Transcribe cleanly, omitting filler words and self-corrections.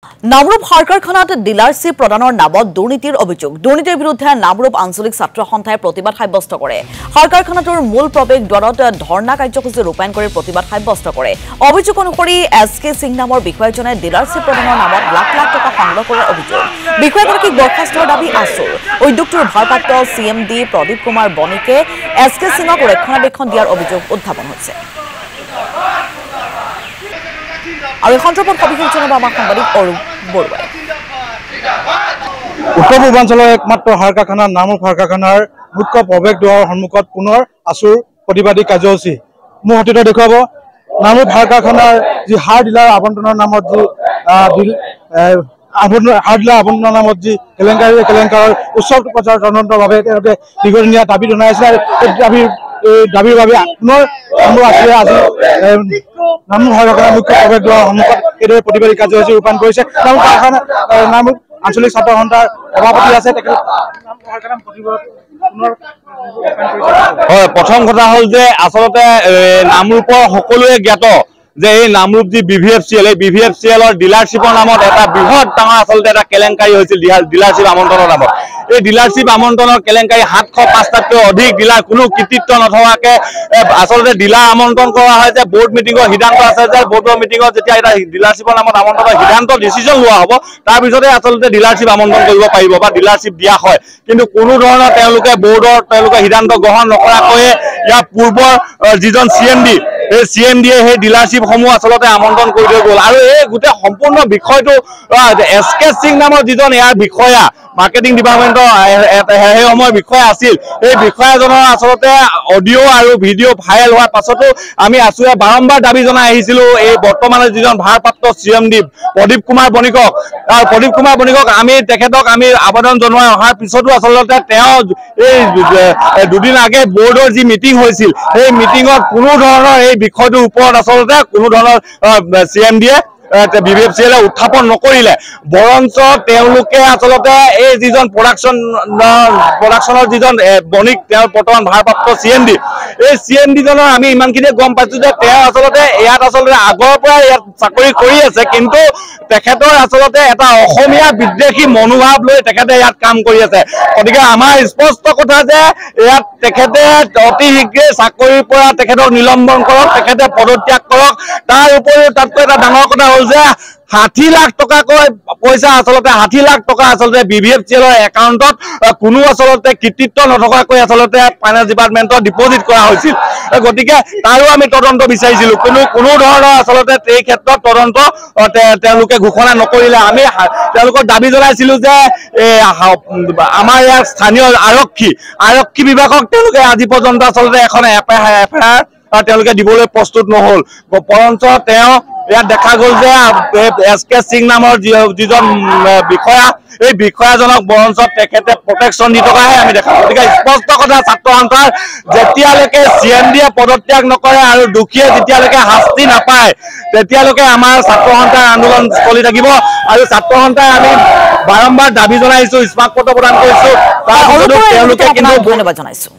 নামৰূপ সাৰ কাৰখানাত ডিলাৰশ্বিপ প্ৰদানৰ নামত দুৰ্নীতিৰ অভিযোগ। দুৰ্নীতিৰ বিৰুদ্ধে নামৰূপ আঞ্চলিক ছাত্ৰ সন্থাই প্ৰতিবাদ সাব্যস্ত কৰে। সাৰ কাৰখানাটোৰ মূল প্ৰৱেশ দ্বাৰত ধৰ্ণা কাৰ্যসূচী ৰূপায়ণ কৰি প্ৰতিবাদ সাব্যস্ত কৰে। অভিযোগ অনুসৰি SK সিং নামৰ বিষয়াজনে ডিলাৰশ্বিপ প্ৰদানৰ নামত লাখ লাখ টকা সংগ্ৰহ কৰাৰ অভিযোগ। বিষয়াগৰাকীক বৰ্খাস্তৰ দাবী আছুৰ। উদ্যোগটোৰ ভাৰপ্ৰাপ্ত CMD প্ৰদীপ কুমাৰ বণিকে SK সিঙক ৰক্ষণাবেক্ষণ দিয়াৰ অভিযোগ উত্থাপন হৈছে। আৰু এই সন্দৰ্ভত সবিশেষ জনাব আমাৰ সাংবাদিক অৰূপ বৰুৱাই। উত্তৰ পূৰ্বাঞ্চলৰ একমাত্ৰ সাৰ কাৰখানা নামৰূপ সাৰ কাৰখানাৰ মুখ্য প্ৰৱেশ দ্বাৰৰ সন্মুখত পুনৰ আছুৰ প্ৰতিবাদী কাৰ্যসূচী। মোৰ সতীৰ্থ দেখুৱাব নামৰূপ সাৰ কাৰখানাৰ যি সাৰ ডিলাৰ আবণ্টনৰ নামত যি কেলেংকাৰৰ উচ্চ পৰ্যায়ৰ তদন্তৰ বাবে তেওঁলোকে দীৰ্ঘদিনীয়া দাবী জনাইছিল। দাবীৰ বাবে পুনৰ আজি নামৰূপ সাৰ কাৰখানাৰ মুখ্য প্ৰৱেশ দ্বাৰৰ সন্মুখত এইদৰে প্ৰতিবাদী কাৰ্যসূচী ৰূপায়ণ কৰিছে। নামৰূপ আঞ্চলিক ছাত্ৰ সন্থাৰ সভাপতি আছে। হয়, প্ৰথম কথা হ'ল যে আচলতে নামৰূপৰ সকলোৱে জ্ঞাত যে এই নামৰূপ যি BVFCL, এই BVFCLৰ ডিলাৰশ্বিপৰ নামত এটা বৃহৎ ডাঙৰ আচলতে এটা কেলেংকাৰী হৈছিল ডিলাৰশ্বিপ আমন্ত্ৰণৰ নামত। এই ডিলাৰশ্বিপ আমন্ত্ৰণৰ কেলেংকাৰী 705টাতকৈ অধিক ডিলাৰ কোনো কৃতিত্ব নথকাকে আচলতে ডিলাৰ আমন্ত্ৰণ কৰা হয় যে বোৰ্ড মিটিঙৰ সিদ্ধান্ত আছে যে বোৰ্ডৰ মিটিঙত যেতিয়া এটা ডিলাৰশ্বিপৰ নামত আমন্ত্ৰণৰ সিদ্ধান্ত ডিচিজন লোৱা হ'ব তাৰপিছতে আচলতে ডিলাৰশ্বিপ আমন্ত্ৰণ কৰিব পাৰিব বা ডিলাৰশ্বিপ দিয়া হয়। কিন্তু কোনো ধৰণৰ তেওঁলোকে সিদ্ধান্ত গ্ৰহণ নকৰাকৈয়ে ইয়াৰ পূৰ্বৰ যিজন CMD এই CMDয়ে সেই ডিলাৰশ্বিপসমূহ আচলতে আমন্ত্ৰণ কৰি থৈ গ'ল। আৰু এই গোটেই সম্পূৰ্ণ বিষয়টো SK সিং নামৰ যিজন ইয়াৰ বিষয়া মাৰ্কেটিং ডিপাৰ্টমেণ্টৰ সেই সময়ৰ বিষয়া আছিল, এই বিষয়াজনৰ আচলতে অডিঅ' আৰু ভিডিঅ' ভাইৰেল হোৱাৰ পাছতো আমি আছুৱে বাৰম্বাৰ দাবী জনাই আহিছিলোঁ এই বৰ্তমানৰ যিজন ভাৰপ্ৰাপ্ত CMD প্ৰদীপ কুমাৰ বণিকক। প্ৰদীপ কুমাৰ বণিকক তেখেতক আমি আবেদন জনোৱাই অহাৰ পিছতো আচলতে তেওঁ এই দুদিন আগে বোৰ্ডৰ যি মিটিং হৈছিল সেই মিটিঙত কোনো ধৰণৰ এই বিষয়টোৰ ওপৰত আচলতে কোনো ধৰণৰ CMDয়ে BVFCLে উত্থাপন নকৰিলে। বৰঞ্চ তেওঁলোকে আচলতে এই যিজন প্ৰডাকশ্যনৰ যিজন বণিক তেওঁৰ বৰ্তমান ভাৰপ্ৰাপ্ত CMD, এই CMDজনৰ আমি ইমানখিনিয়ে গম পাইছোঁ যে তেওঁ আচলতে ইয়াত আগৰ পৰা ইয়াত চাকৰি কৰি আছে, কিন্তু তেখেতৰ আচলতে এটা অসমীয়া বিদ্বেষী মনোভাৱ লৈ তেখেতে ইয়াত কাম কৰি আছে। গতিকে আমাৰ স্পষ্ট কথা যে ইয়াত তেখেতে অতি শীঘ্ৰে চাকৰিৰ পৰা তেখেতক নিলম্বন কৰক, তেখেতে পদত্যাগ কৰক। তাৰ উপৰিও তাতকৈ এটা ডাঙৰ কথা হ'ল যে 60 লাখ টকাকৈ পইচা আচলতে 60 লাখ টকা আচলতে BVFCLৰ একাউণ্টত কোনো আচলতে কৃতিত্ব নথকাকৈ আচলতে ফাইনেন্স ডিপাৰ্টমেণ্টত ডিপজিট কৰা হৈছিল। গতিকে তাৰো আমি তদন্ত বিচাৰিছিলোঁ, কোনো ধৰণৰ আচলতে এই ক্ষেত্ৰত তদন্ত তেওঁলোকে ঘোষণা নকৰিলে। আমি তেওঁলোকক দাবী জনাইছিলোঁ যে আমাৰ ইয়াৰ স্থানীয় আৰক্ষী বিভাগক তেওঁলোকে আজি পৰ্যন্ত আচলতে এখন FIR তেওঁলোকে দিবলৈ প্ৰস্তুত নহ'ল। বৰঞ্চ তেওঁ ইয়াত দেখা গ'ল যে SK সিং নামৰ যিজন বিষয়া, এই বিষয়াজনক বৰঞ্চ তেখেতে প্ৰটেকশ্যন দি থকাহে আমি দেখা। গতিকে স্পষ্ট কথা ছাত্ৰ সন্থাৰ যেতিয়ালৈকে CMDয়ে পদত্যাগ নকৰে আৰু দোষীয়ে যেতিয়ালৈকে শাস্তি নাপায় তেতিয়ালৈকে আমাৰ ছাত্ৰ সন্থাৰ আন্দোলন চলি থাকিব। আৰু ছাত্ৰ সন্থাই আমি বাৰম্বাৰ দাবী জনাইছোঁ, স্মাৰক পত্ৰ প্ৰদান কৰিছোঁ, তাৰ পিছতো তেওঁলোকে কিন্তু ধন্যবাদ জনাইছোঁ।